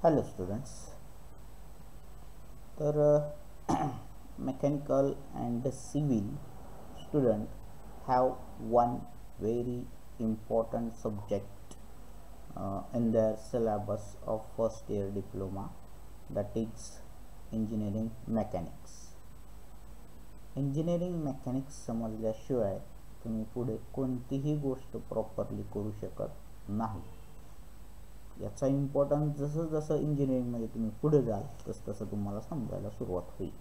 Hello students. तर mechanical and civil student have one very important subject in their syllabus of first year diploma, that is engineering mechanics. Engineering mechanics समजल्याशिवाय तुम्ही पुढे कोणतीही गोष्ट properly करू शकत नाही. याचा इम्पॉर्टन्स जसं जसं इंजिनिअरिंगमध्ये तुम्ही पुढे जाल तसं तसं तुम्हाला समजायला सुरुवात होईल.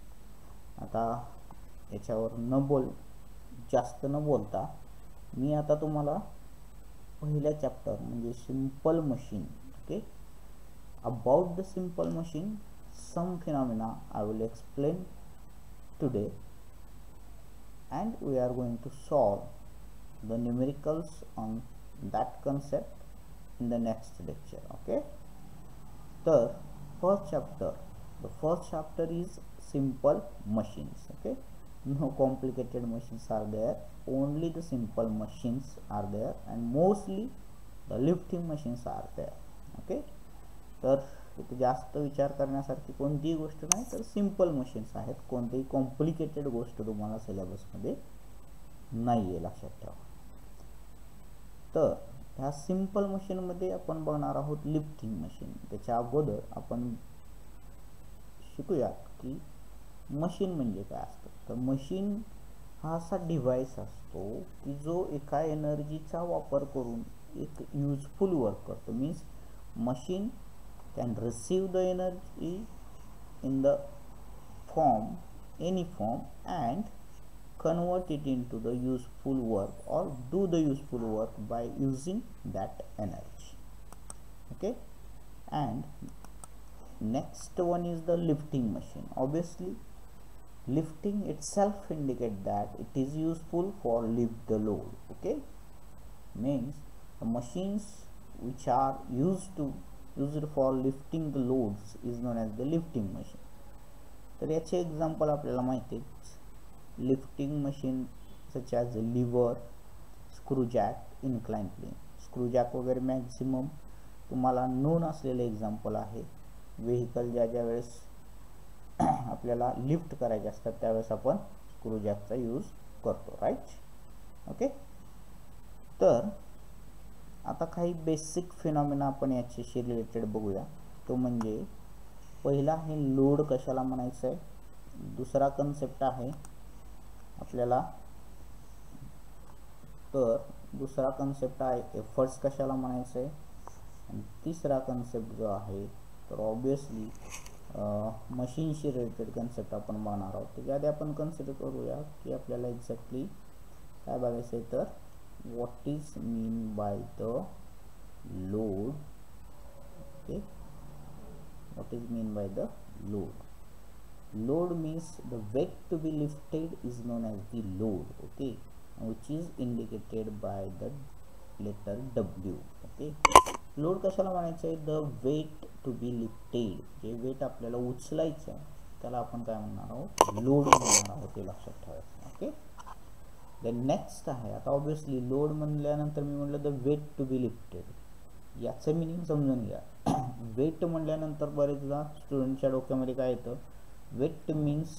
आता याच्यावर जास्त न बोलता मी आता तुम्हाला पहिल्या चॅप्टर म्हणजे simple machine, okay, about the simple machine some phenomena I will explain today, and we are going to solve the numericals on that concept in the next lecture. Okay, the first chapter is simple machines. Okay, no complicated machines are there, only the simple machines are there, and mostly the lifting machines are there. Okay, तर इथे जास्त विचार करण्यासारखी कोणतीही गोष्ट नाही, तर simple machines आहेत. कोणतीही कॉम्प्लिकेटेड गोष्ट तुम्हाला सिलेबसमध्ये नाही आहे, लक्षात ठेवा. तर ह्या सिंपल मशीनमध्ये आपण बघणार आहोत लिफ्टिंग मशीन. त्याच्या अगोदर आपण शिकूयात की मशीन म्हणजे काय असतं. तर मशीन हा असा डिव्हाइस असतो की जो एका एनर्जीचा वापर करून एक युजफुल वर्क करतो. Means machine can receive the energy in the any form and convert it into the useful work or do the useful work by using that energy. Okay, and next one is the lifting machine. Obviously lifting itself indicate that it is useful for lift the load. Okay, means the machines which are used for lifting the loads is known as the lifting machine. तर याचे example आपल्याला माहिती आहेत. Lifting machine such as lever, screw jack, incline plane. Screw jack वगैरे maximum तुम्हाला known असलेले example आहे. Vehicle ज्या वेळेस आपल्याला लिफ्ट करायचे असतात त्यावेळेस आपण स्क्रूजॅकचा यूज करतो, राईट. ओके, तर आता काही बेसिक फिनॉमिना आपण याच्याशी रिलेटेड बघूया. तो म्हणजे पहिला आहे लोड कशाला म्हणायचं आहे. दुसरा कन्सेप्ट आहे आपल्याला, तर दुसरा कन्सेप्ट आहे एफर्ट्स कशाला म्हणायचं आहे. आणि तिसरा कन्सेप्ट जो आहे तर ऑब्वियसली मशीनशी रिलेटेड कन्सेप्ट आपण बघणार आहोत. त्याच्या आधी आपण कन्सिडर करूया की आपल्याला एक्झॅक्टली काय बघायचं आहे. तर what is mean by the load. Okay, what is mean by the load. Load means the weight to be lifted is known as the load. Okay, which is indicated by the letter W. Okay, load कशाला म्हणायचं आहे. the weight to be lifted, जे weight आपल्याला उचलायचं आहे त्याला आपण काय म्हणणार आहोत, लोड म्हणणार आहोत, ते लक्षात ठेवायचं. ओके, देन नेक्स्ट आहे आता ऑब्वियसली लोड म्हणल्यानंतर मी म्हटलं the weight to be lifted. याचं मिनिंग समजून घ्या. वेट म्हणल्यानंतर बरेचदा स्टुडंटच्या डोक्यामध्ये काय येतं, weight means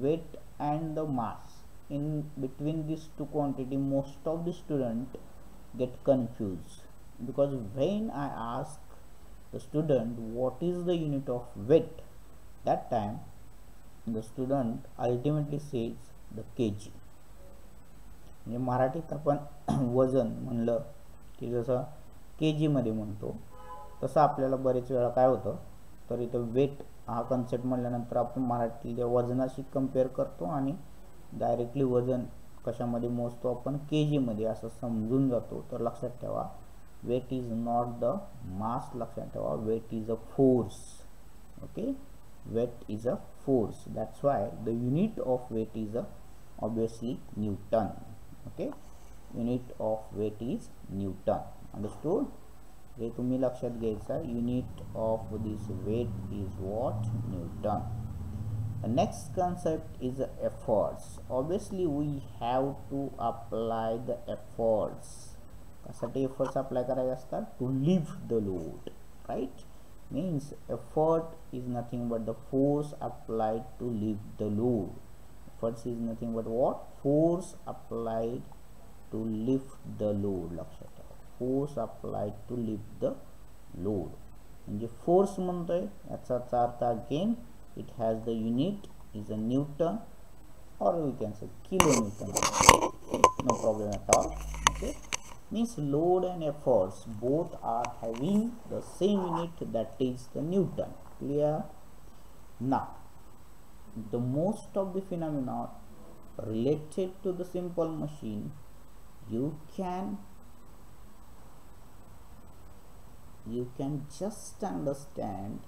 weight and the mass. In between this two quantity most of the student get confuse because when I ask the student what is the unit of weight, that time the student ultimately says the kg. म्हणजे मराठीत आपण वजन म्हणलं की जसं के जीमध्ये म्हणतो तसं आपल्याला बरेच वेळा काय होतं, तर इथं वेट हा कन्सेप्ट म्हणल्यानंतर आपण मराठीच्या वजनाशी कम्पेअर करतो आणि डायरेक्टली वजन कशामध्ये मोजतो आपण, के जीमध्ये असं समजून जातो. तर लक्षात ठेवा weight is not the mass. लक्षात ठेवा weight is a force. Okay, weight is a force. That's why the unit of weight is obviously Newton. Okay, unit of weight is Newton. Understood? हे तुम्ही लक्षात घ्यायचं. Unit of this weight is what, Newton. The next concept is efforts. Obviously we have to apply the efforts. कशासाठी efforts apply करायचे असतात, to lift the load, right. means effort is nothing but the force applied to lift the load. Effort is nothing but what? Force applied to lift the load. लक्षात ठेवा, force applied to lift the load. म्हणजे force म्हणतोय याचा अर्थ again it has the unit is a newton or we can say kilonewton, no problem at all. Okay, means load and efforts both are having the same unit, that is the newton. Clear? Now the most of the phenomena related to the simple machine you can just understand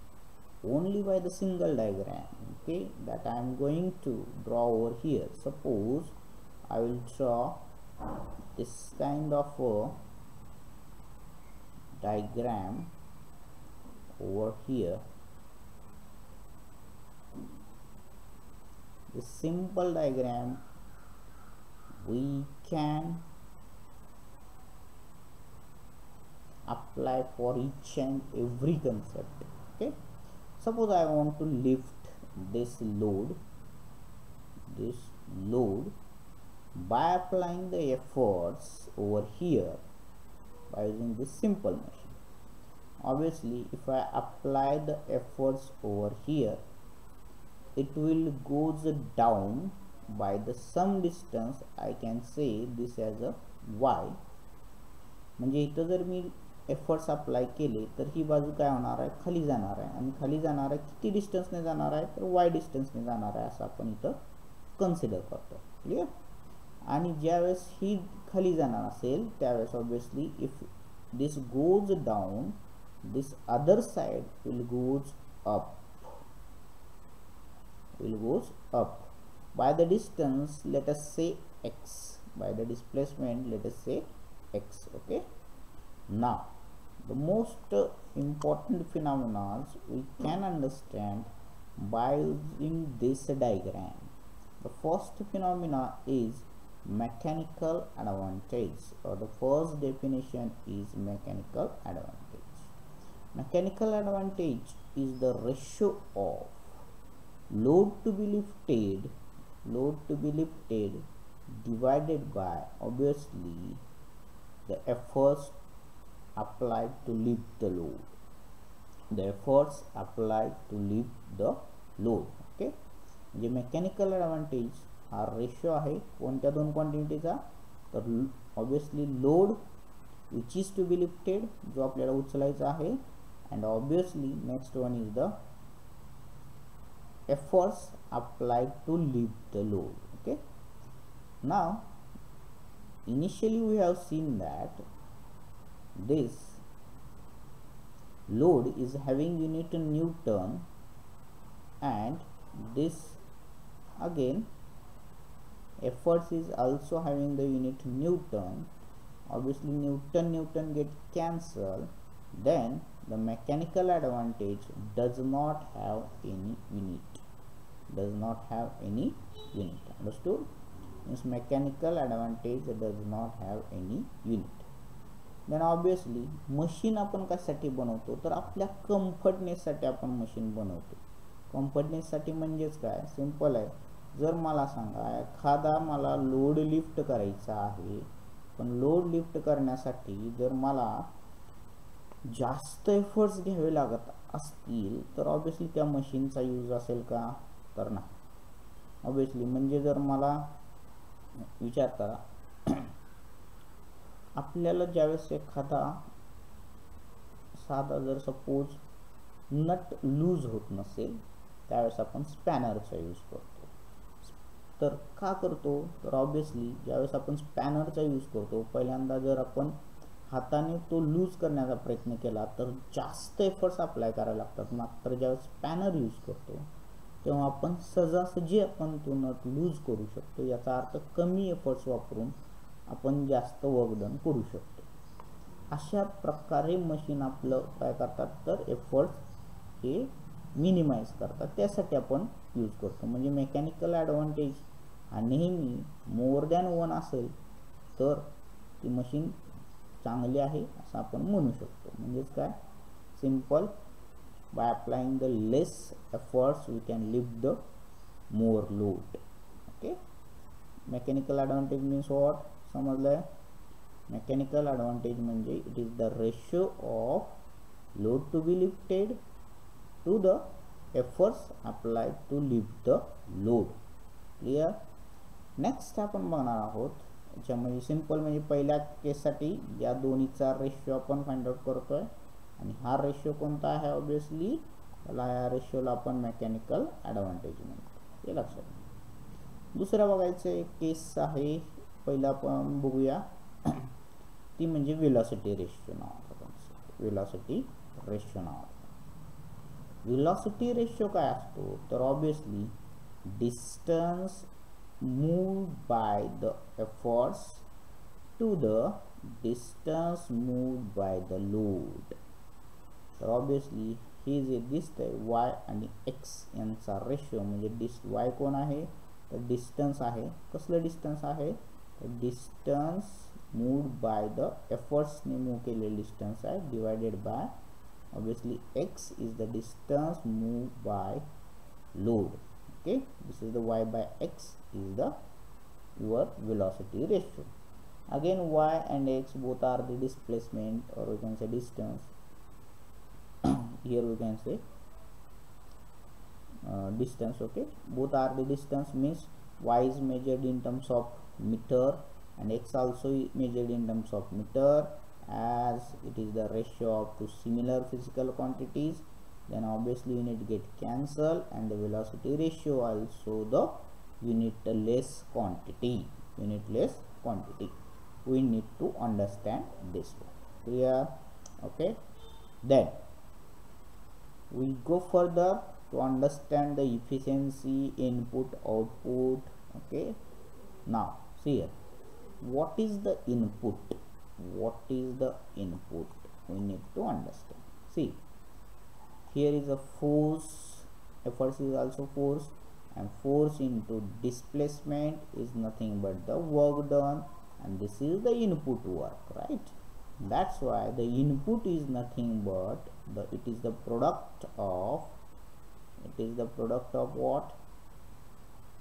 only by the single diagram, okay, that I am going to draw over here. Suppose I will draw this kind of a diagram over here. This simple diagram we can apply for each and every concept. Okay, suppose I want to lift this load by applying the efforts over here by using this simple machine. Obviously if I apply the efforts over here, it will goes down by the some distance. I can say this as a y. म्हणजे इथं जर मी efforts apply केले तर ही बाजू काय होणार आहे? खाली जाणार आहे. आणि खाली जाणार आहे किती डिस्टन्सने जाणार आहे? तर वाय डिस्टन्सने जाणार आहे असं आपण इथं कन्सिडर करतो. क्लिअर? आणि ज्यावेळेस ही खाली जाणार असेल त्यावेळेस obviously if this goes down, this other side will goes up by the distance, let us say x, by the displacement let us say x. Okay, now the most important phenomena we can understand by using this diagram. The first phenomena is mechanical advantage, or the first definition is mechanical advantage. Mechanical advantage is the ratio of load to be lifted divided by obviously the efforts applied to lift the load. Okay, म्हणजे mechanical advantage हा ratio आहे कोणत्या दोन क्वांटिटीचा? तर obviously load which is to be lifted, जो आपल्याला उचलायचा आहे, and obviously next one is the efforts applied to lift the load. Okay, now initially we have seen that this load is having unit in newton, and this again efforts is also having the unit newton. Obviously newton get cancelled, then the mechanical advantage does not have any unit. Understood? Means mechanical advantage does not have any unit. Then obviously machine आपण कशासाठी बनवतो? तर आपल्या कम्फर्टनेससाठी आपण machine बनवतो. कम्फर्टनेससाठी म्हणजेच काय? Simple आहे. जर मला सांगा एखादा मला लोड लिफ्ट करायचा आहे, पण लोड लिफ्ट करण्यासाठी जर मला जास्त एफर्ट्स घ्यावे लागत असतील तर ऑब्वियसली त्या मशीनचा यूज असेल का? तर नाही. ऑब्वियसली म्हणजे जर मला विचार करा, आपल्याला ज्यावेळेस एखादा साधा जर सपोज नट लूज होत नसेल त्यावेळेस आपण स्पॅनरचा यूज करतो. तर का करतो? तर ऑब्वियसली ज्यावेळेस आपण स्पॅनरचा यूज करतो, पहिल्यांदा जर आपण हाताने तो लूज करण्याचा प्रयत्न केला तर जास्त एफर्ट्स अप्लाय करायला लागतात. मात्र ज्यावेळेस स्पॅनर यूज करतो तेव्हा आपण सहजासहजी आपण तो नट लूज करू शकतो. याचा अर्थ कमी एफर्ट्स वापरून आपण जास्त वर्क डन करू शकतो. अशा प्रकारे मशीन आपलं काय करतात तर एफर्ट्स हे मिनिमाइज करतात, त्यासाठी आपण यूज करतो. म्हणजे मेकॅनिकल ॲडव्हान्टेज हा नेहमी मोर दॅन वन असेल तर ती मशीन चांगली आहे असं आपण म्हणू शकतो. म्हणजेच काय? Simple by applying the less efforts we can lift the more load. Okay, mechanical advantage means what? समजलंय? Mechanical advantage म्हणजे it is the ratio of load to be lifted to the efforts applied to lift the load. Clear? Next आपण बघणार आहोत याच्यामध्ये simple म्हणजे पहिल्या केससाठी या दोन्हीचा ratio आपण फाइंड आउट करतोय आणि हा रेशो कोणता आहे? ऑब्विसली त्याला या रेशोला आपण मेकॅनिकल ॲडव्हान्टेज म्हणतो, हे लक्षात घ्या. दुसरं बघायचं एक केस आहे, पहिला आपण बघूया, ती म्हणजे वेलॉसिटी रेशो नावाचा कॉन्सेप्ट. वेलॉसिटी रेशो नावाचा वेलॉसिटी रेशो काय असतो? तर obviously distance moved by the efforts to the distance moved by the load. तर ऑब्विसली हे जे दिसतंय y आणि x यांचा रेशो म्हणजे y कोण आहे? तर डिस्टन्स आहे. कसलं डिस्टन्स आहे? तर डिस्टन्स मूव्ड बाय द एफर्ट्सने मूव्ह केलेलं डिस्टन्स आहे divided by obviously x is the distance moved by load. Okay, this is the y by x is the your velocity ratio. Again y and x both are the displacement, or we can say distance. Here we can say distance. Okay, both are the distance, means y is measured in terms of meter and x also measured in terms of meter, as it is the ratio of two similar physical quantities. Then obviously unit get cancelled and the velocity ratio also the unitless quantity. We need to understand this one. Clear? Okay, then we go further to understand the efficiency, input, output. Okay, now see here, what is the input? We need to understand. See, here is a force, efforts is also force, and force into displacement is nothing but the work done, and this is the input work, right? That's why the input is nothing but it is the product of what?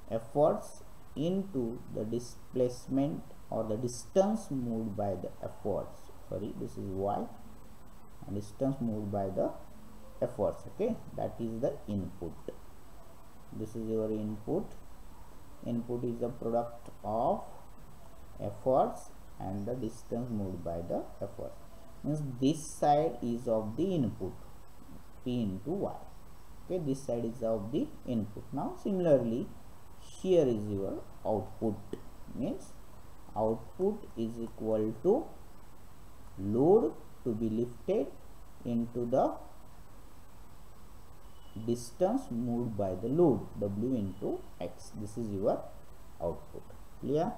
Efforts into the displacement or the distance moved by the efforts. Sorry, this is y, and distance moved by the efforts. Okay, that is the input. This is your input. Input is the product of efforts and the distance moved by the efforts. Means this side is of the input, p into y. Okay, this side is of the input. Now similarly here is your output. Means output is equal to load to be lifted into the distance moved by the load, w into x. This is your output. Clear?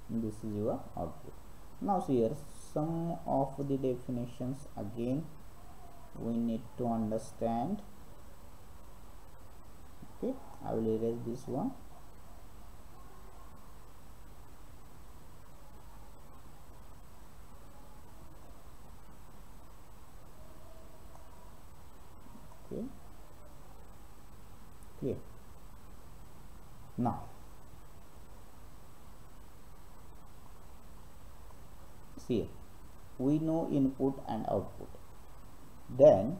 This is your output. Now see here some of the definitions again we need to understand. Okay, I will erase this one. Okay, clear? Now see, we know input and output. Then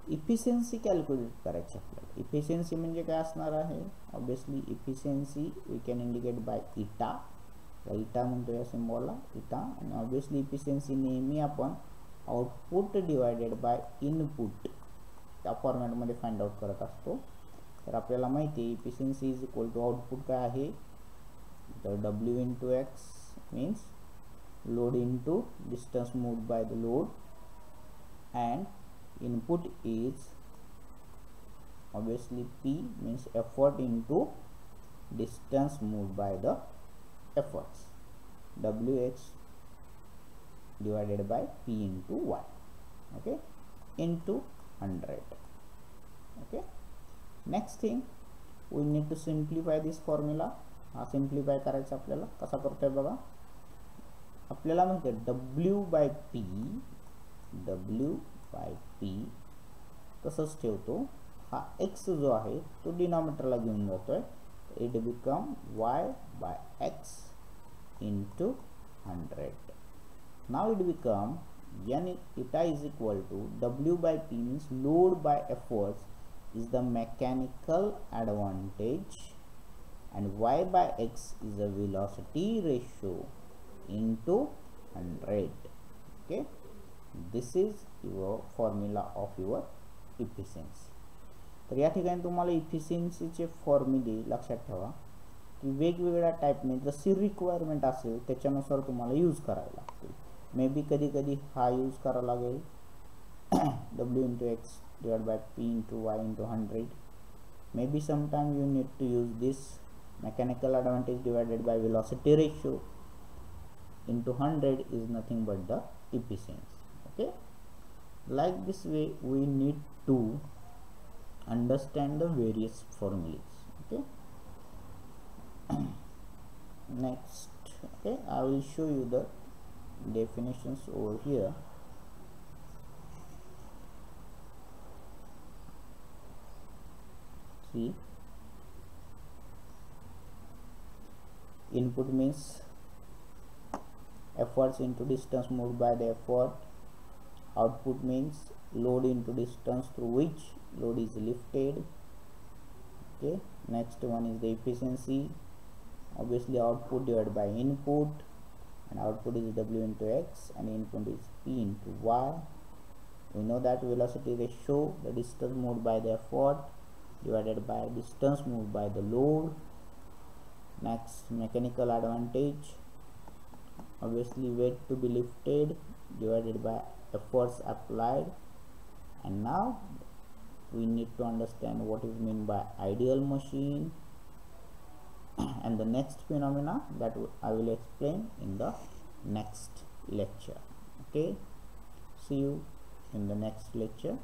efficiency calculate करायची आपल्याला. efficiency म्हणजे काय असणार आहे? Obviously efficiency we can indicate by eta. eta म्हणतो या सिम्बॉलला eta, आणि obviously efficiency नेहमी आपण आउटपुट डिवायडेड बाय इनपुट त्या फॉर्मॅटमध्ये फाइंड आउट करत असतो. तर आपल्याला माहिती आहे efficiency is equal to output काय आहे? तर w into x means load into distance moved by the load, and input is obviously p means effort into distance moved by the efforts, wx divided by p into y. Okay, into 100. Okay, next thing we need to simplify this formula. हा simplify करायचा आपल्याला. कसा करतोय बघा. आपल्याला म्हणते w by p तसंच ठेवतो. हा x जो आहे तो डिनॉमिनेटरला घेऊन जातोय. It become y by x into 100. Now it become n eta is equal to w by p, means load by efforts is the mechanical advantage, and y by x is the velocity ratio into 100. Okay, this is your formula of your efficiency. तर या ठिकाणी तुम्हाला इफिशियन्सीचे फॉर्म्युले लक्षात ठेवा की वेगवेगळ्या टाईपने जशी requirement असेल त्याच्यानुसार तुम्हाला यूज करावे लागतील. मे बी कधी कधी हा यूज करावा लागेल w into x divided by p into y into 100. Maybe sometime you need to use this mechanical advantage divided by velocity ratio into 100 is nothing but the efficiency. Okay, like this way we need to understand the various formulas. Okay, next, okay, I will show you the definitions over here. See, input means efforts into distance moved by the effort. Output means load into distance through which load is lifted. Okay, next one is the efficiency. Obviously output divided by input, and output is w into x and input is p into y. We know that velocity ratio, the distance moved by the effort divided by distance moved by the load. Next, mechanical advantage, obviously weight to be lifted divided by efforts applied. And now we need to understand what is meant by ideal machine and the next phenomena that I will explain in the next lecture. Okay, see you in the next lecture.